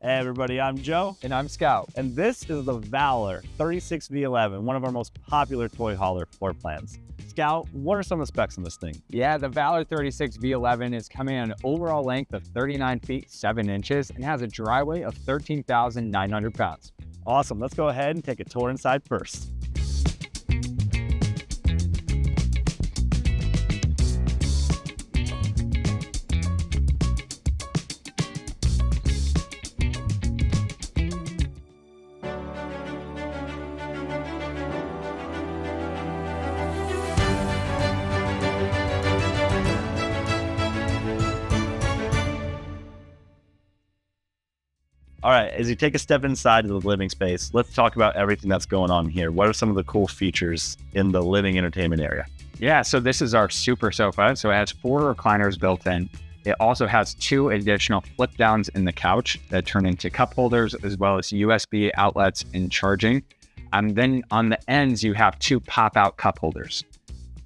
Hey everybody, I'm Joe. And I'm Scout. And this is the Valor 36V11, one of our most popular toy hauler floor plans. Scout, what are some of the specs on this thing? Yeah, the Valor 36V11 is coming in an overall length of 39 feet, 7 inches and has a dry weight of 13,900 pounds. Awesome, let's go ahead and take a tour inside first. All right, as you take a step inside of the living space, let's talk about everything that's going on here. What are some of the cool features in the living entertainment area? Yeah, so this is our super sofa. So it has 4 recliners built in. It also has 2 additional flip downs in the couch that turn into cup holders, as well as USB outlets and charging. And then on the ends, you have 2 pop-out cup holders.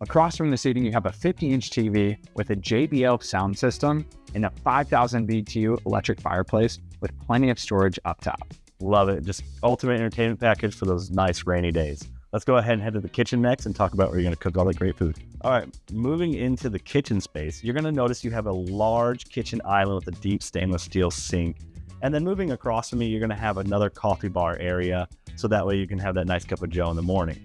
Across from the seating, you have a 50-inch TV with a JBL sound system and a 5,000 BTU electric fireplace with plenty of storage up top. Love it. Just ultimate entertainment package for those nice rainy days. Let's go ahead and head to the kitchen next and talk about where you're going to cook all that great food. All right, moving into the kitchen space, you're going to notice you have a large kitchen island with a deep stainless steel sink. And then moving across from me, you're going to have another coffee bar area, so that way you can have that nice cup of joe in the morning.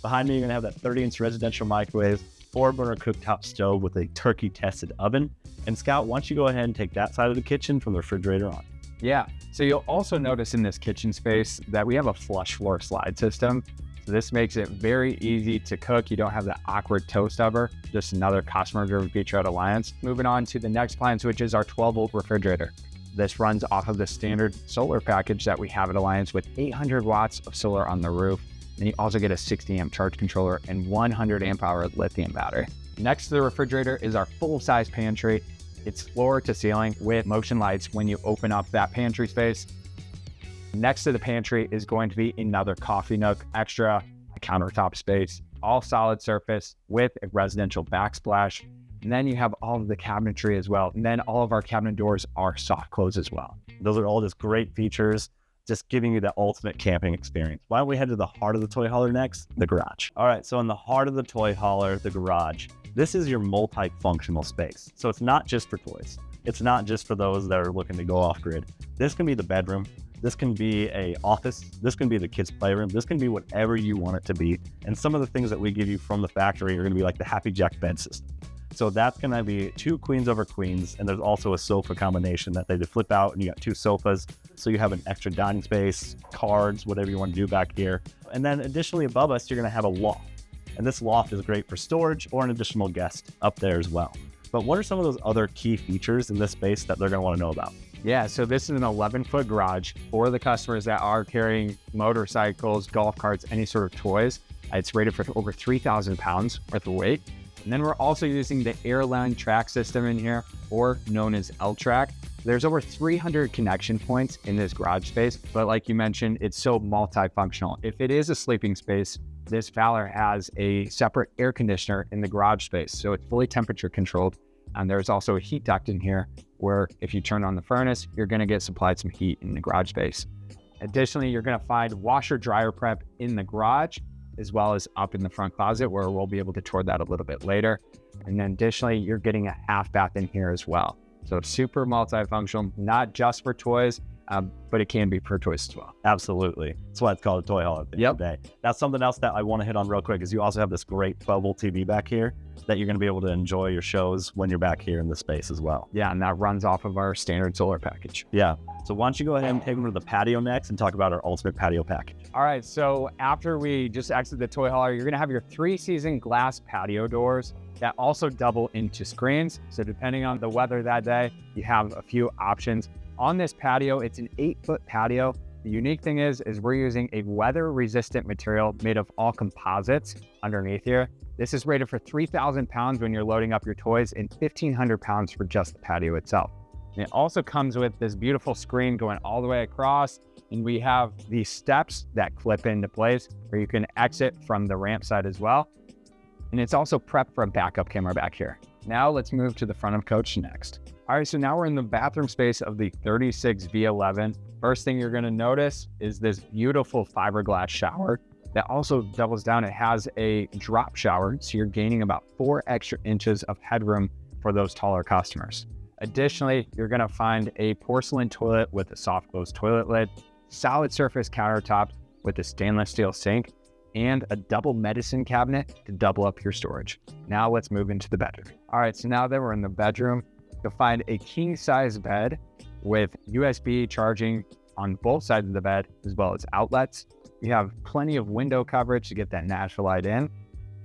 Behind me, you're going to have that 30-inch residential microwave, 4-burner cooktop stove with a turkey-tested oven. And Scout, why don't you go ahead and take that side of the kitchen from the refrigerator on. Yeah, so you'll also notice in this kitchen space that we have a flush floor slide system. So this makes it very easy to cook. You don't have that awkward toast oven, just another customer-driven feature at Alliance. Moving on to the next appliance, which is our 12-volt refrigerator. This runs off of the standard solar package that we have at Alliance with 800 watts of solar on the roof. And you also get a 60 amp charge controller and 100 amp hour lithium battery. Next to the refrigerator is our full-size pantry. It's floor to ceiling with motion lights when you open up that pantry space. Next to the pantry is going to be another coffee nook, extra countertop space, all solid surface with a residential backsplash. And then you have all of the cabinetry as well. And then all of our cabinet doors are soft close as well. Those are all just great features, just giving you the ultimate camping experience. Why don't we head to the heart of the toy hauler next, the garage. All right, so in the heart of the toy hauler, the garage, this is your multifunctional space. So it's not just for toys. It's not just for those that are looking to go off grid. This can be the bedroom. This can be a office. This can be the kids' playroom. This can be whatever you want it to be. And some of the things that we give you from the factory are going to be like the HappiJac bed system. So that's going to be 2 queens over queens. And there's also a sofa combination that they just flip out and you got 2 sofas. So you have an extra dining space, cards, whatever you want to do back here. And then additionally above us, you're going to have a loft. And this loft is great for storage or an additional guest up there as well. But what are some of those other key features in this space that they're going to want to know about? Yeah, so this is an 11-foot garage for the customers that are carrying motorcycles, golf carts, any sort of toys. It's rated for over 3,000 pounds worth of weight. And then we're also using the airline track system in here, or known as L-Track. There's over 300 connection points in this garage space, but like you mentioned, it's so multifunctional. If it is a sleeping space, this Valor has a separate air conditioner in the garage space, so it's fully temperature controlled. And there's also a heat duct in here where if you turn on the furnace, you're gonna get supplied some heat in the garage space. Additionally, you're gonna find washer dryer prep in the garage, as well as up in the front closet where we'll be able to tour that a little bit later. And then additionally, you're getting a half bath in here as well. So super multifunctional, not just for toys, but it can be for toys as well. Absolutely. That's why it's called a toy hauler today. Now, something else that I want to hit on real quick is you also have this great 12-volt TV back here that you're going to be able to enjoy your shows when you're back here in the space as well. Yeah, and that runs off of our standard solar package. Yeah. So why don't you go ahead and take them to the patio next and talk about our ultimate patio package. All right, so after we just exit the toy hauler, you're going to have your 3-season glass patio doors that also double into screens. So depending on the weather that day, you have a few options. On this patio, it's an 8-foot patio. The unique thing is we're using a weather-resistant material made of all composites underneath here. This is rated for 3,000 pounds when you're loading up your toys and 1,500 pounds for just the patio itself. And it also comes with this beautiful screen going all the way across, and we have these steps that clip into place where you can exit from the ramp side as well. And it's also prepped for a backup camera back here. Now let's move to the front of coach next. All right, so now we're in the bathroom space of the 36V11. First thing you're gonna notice is this beautiful fiberglass shower that also doubles down. It has a drop shower, so you're gaining about 4 extra inches of headroom for those taller customers. Additionally, you're gonna find a porcelain toilet with a soft close toilet lid, solid surface countertop with a stainless steel sink, and a double medicine cabinet to double up your storage. Now let's move into the bedroom. All right, so now that we're in the bedroom, you'll find a king size bed with USB charging on both sides of the bed, as well as outlets. You have plenty of window coverage to get that natural light in,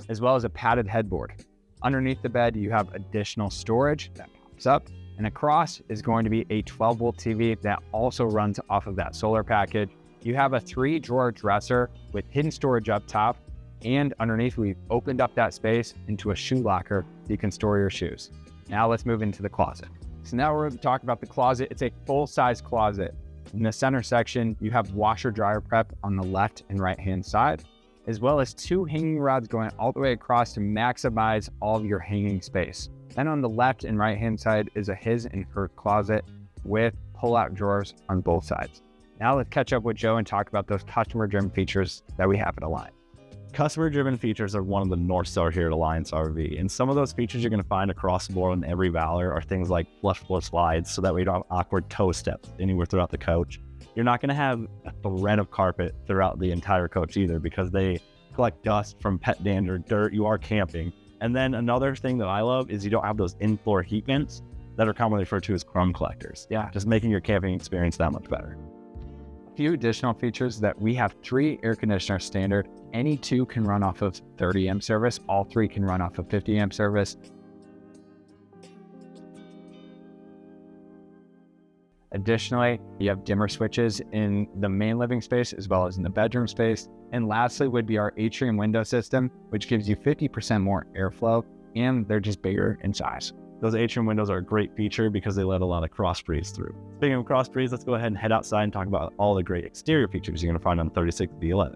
as well as a padded headboard. Underneath the bed, you have additional storage that pops up, and across is going to be a 12-volt TV that also runs off of that solar package. You have a 3-drawer dresser with hidden storage up top, and underneath we've opened up that space into a shoe locker so you can store your shoes. Now let's move into the closet. So now we're going to talk about the closet. It's a full-size closet. In the center section, you have washer dryer prep on the left and right-hand side, as well as 2 hanging rods going all the way across to maximize all of your hanging space. Then on the left and right-hand side is a his and her closet with pull-out drawers on both sides. Now let's catch up with Joe and talk about those customer-driven features that we have at Alliance. Customer-driven features are one of the North Star here at Alliance RV, and some of those features you're going to find across the board in every Valor are things like flush floor slides, so that way you don't have awkward toe steps anywhere throughout the coach. You're not going to have a thread of carpet throughout the entire coach either, because they collect dust from pet dander, dirt. You are camping. And then another thing that I love is you don't have those in-floor heat vents that are commonly referred to as crumb collectors. Yeah, just making your camping experience that much better. A few additional features that we have 3 air conditioners standard. Any 2 can run off of 30 amp service. All 3 can run off of 50 amp service. Additionally, you have dimmer switches in the main living space as well as in the bedroom space. And lastly would be our atrium window system, which gives you 50% more airflow, and they're just bigger in size. Those atrium windows are a great feature because they let a lot of cross breeze through. Speaking of cross breeze, let's go ahead and head outside and talk about all the great exterior features you're going to find on 36V11.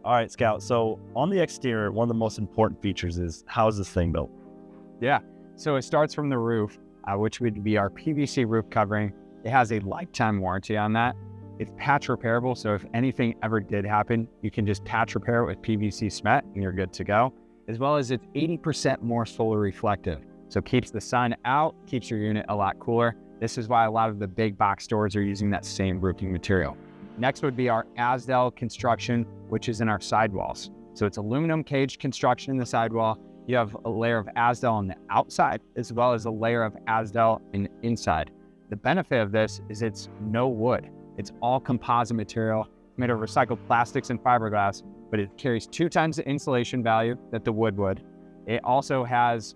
All right, Scout. So on the exterior, one of the most important features is, how is this thing built? Yeah, so it starts from the roof, which would be our PVC roof covering. It has a lifetime warranty on that. It's patch repairable, so if anything ever did happen, you can just patch repair it with PVC cement and you're good to go. As well as it's 80% more solar reflective. So it keeps the sun out, keeps your unit a lot cooler. This is why a lot of the big box stores are using that same roofing material. Next would be our Asdel construction, which is in our sidewalls. So it's aluminum cage construction in the sidewall. You have a layer of Asdel on the outside, as well as a layer of Asdel in the inside. The benefit of this is it's no wood. It's all composite material made of recycled plastics and fiberglass, but it carries 2 times the insulation value that the wood would. It also has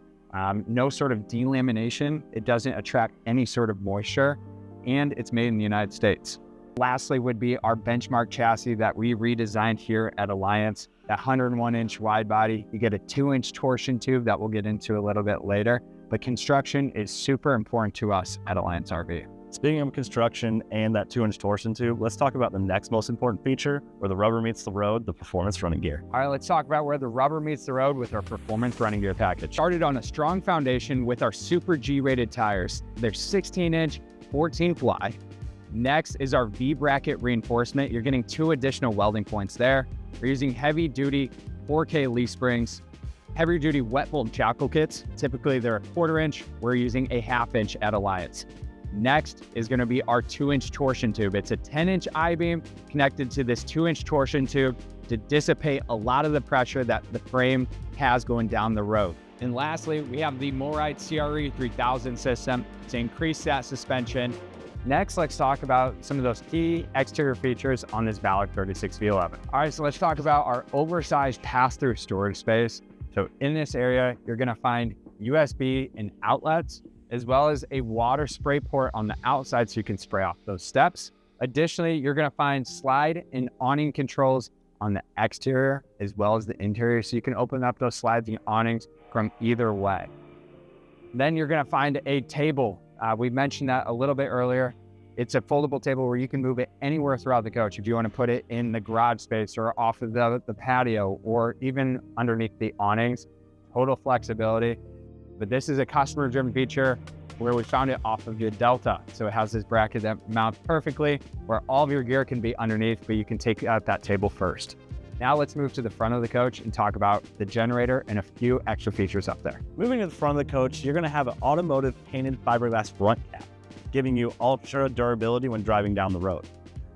no sort of delamination. It doesn't attract any sort of moisture, and it's made in the United States. Lastly would be our benchmark chassis that we redesigned here at Alliance. That 101-inch wide body. You get a 2-inch torsion tube that we'll get into a little bit later, but construction is super important to us at Alliance RV. Speaking of construction and that 2-inch torsion tube, let's talk about the next most important feature, where the rubber meets the road, the performance running gear. All right, let's talk about where the rubber meets the road with our performance running gear package. Started on a strong foundation with our Super G-rated tires. They're 16-inch, 14 ply. Next is our V-bracket reinforcement. You're getting 2 additional welding points there. We're using heavy-duty 4K leaf springs, heavy-duty wet bolt jackal kits. Typically, they're a 1/4 inch. We're using a 1/2 inch at Alliance. Next is going to be our 2-inch torsion tube. It's a 10-inch I-beam connected to this 2-inch torsion tube to dissipate a lot of the pressure that the frame has going down the road. And lastly, we have the Moride CRE 3000 system to increase that suspension. Next, let's talk about some of those key exterior features on this Valor 36V11. All right, so let's talk about our oversized pass-through storage space. So in this area, you're gonna find USB and outlets, as well as a water spray port on the outside so you can spray off those steps. Additionally, you're gonna find slide and awning controls on the exterior, as well as the interior, so you can open up those slides and awnings from either way. Then you're gonna find a table. We mentioned that a little bit earlier. It's a foldable table where you can move it anywhere throughout the coach. If you want to put it in the garage space or off of the patio or even underneath the awnings, total flexibility. But this is a customer-driven feature where we found it off of your Delta. So it has this bracket that mounts perfectly where all of your gear can be underneath, but you can take out that table first. Now let's move to the front of the coach and talk about the generator and a few extra features up there. Moving to the front of the coach, you're gonna have an automotive painted fiberglass front cap, giving you ultra durability when driving down the road.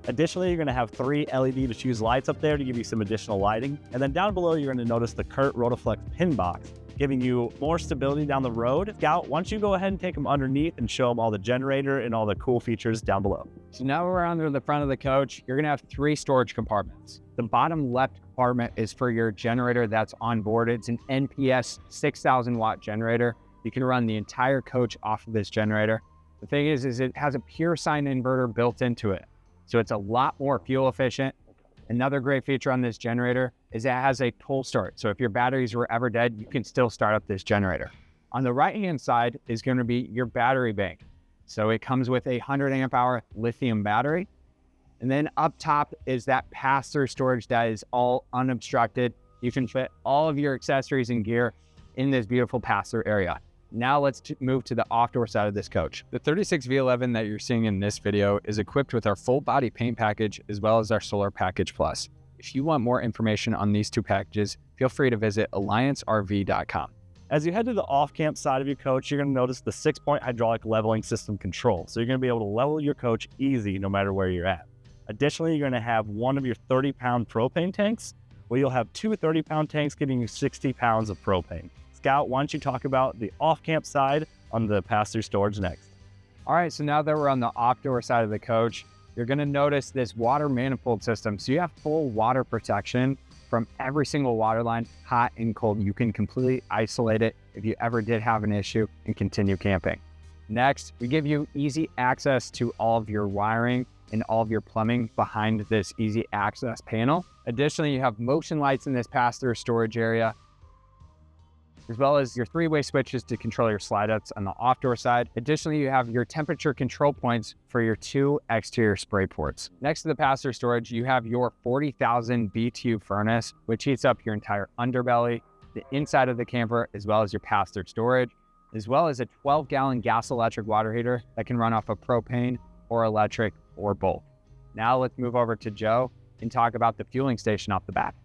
Additionally, you're gonna have 3 LED diffuse lights up there to give you some additional lighting. And then down below, you're gonna notice the Kurt Rotaflex pin box, giving you more stability down the road. Scout, why don't you go ahead and take them underneath and show them all the generator and all the cool features down below. So now we're under the front of the coach. You're gonna have 3 storage compartments. The bottom left compartment is for your generator that's on board. It's an NPS 6,000 watt generator. You can run the entire coach off of this generator. The thing is it has a pure sine inverter built into it. So it's a lot more fuel efficient. Another great feature on this generator is it has a pull start. So if your batteries were ever dead, you can still start up this generator. On the right-hand side is going to be your battery bank. So it comes with a 100 amp hour lithium battery. And then up top is that pass-through storage that is all unobstructed. You can fit all of your accessories and gear in this beautiful pass-through area. Now let's move to the off-door side of this coach. The 36V11 that you're seeing in this video is equipped with our full body paint package as well as our solar package plus. If you want more information on these 2 packages, feel free to visit alliancerv.com. As you head to the off-camp side of your coach, you're gonna notice the 6-point hydraulic leveling system control. So you're gonna be able to level your coach easy no matter where you're at. Additionally, you're gonna have one of your 30-pound propane tanks, where you'll have 2 30-pound tanks giving you 60 pounds of propane. Scout, why don't you talk about the off-camp side on the pass-through storage next? All right, so now that we're on the off-door side of the coach, you're gonna notice this water manifold system. So you have full water protection from every single water line, hot and cold. You can completely isolate it if you ever did have an issue and continue camping. Next, we give you easy access to all of your wiring and all of your plumbing behind this easy access panel. Additionally, you have motion lights in this pass-through storage area, as well as your 3-way switches to control your slide outs on the off-door side. Additionally, you have your temperature control points for your 2 exterior spray ports. Next to the pass-through storage, you have your 40,000 BTU furnace, which heats up your entire underbelly, the inside of the camper, as well as your pass-through storage, as well as a 12-gallon gas electric water heater that can run off of propane or electric or both. Now let's move over to Joe and talk about the fueling station off the back.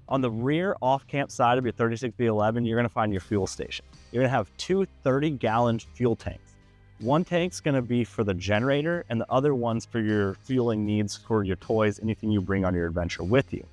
On the rear off-camp side of your 36V11, you're gonna find your fuel station. You're gonna have 2 30-gallon fuel tanks. One tank's gonna be for the generator and the other one's for your fueling needs for your toys, anything you bring on your adventure with you.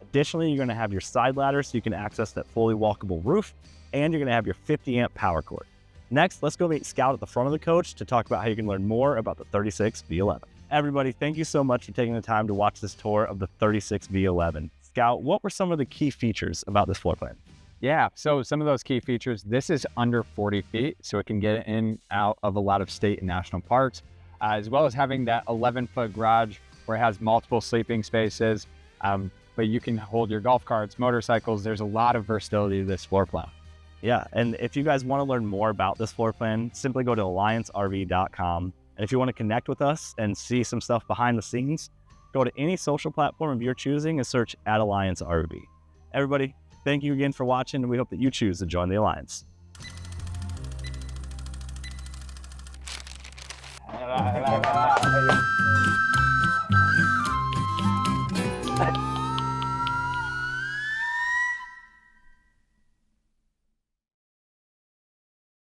Additionally, you're gonna have your side ladder so you can access that fully walkable roof, and you're gonna have your 50 amp power cord. Next, let's go meet Scout at the front of the coach to talk about how you can learn more about the 36V11. Everybody, thank you so much for taking the time to watch this tour of the 36V11. Scout, what were some of the key features about this floor plan? Yeah, so some of those key features, this is under 40 feet, so it can get in and out of a lot of state and national parks, as well as having that 11-foot garage where it has multiple sleeping spaces, but you can hold your golf carts, motorcycles. There's a lot of versatility to this floor plan. Yeah, and if you guys want to learn more about this floor plan, simply go to alliancerv.com. And if you want to connect with us and see some stuff behind the scenes, go to any social platform of your choosing and search @AllianceRV. Everybody, thank you again for watching, and we hope that you choose to join the Alliance.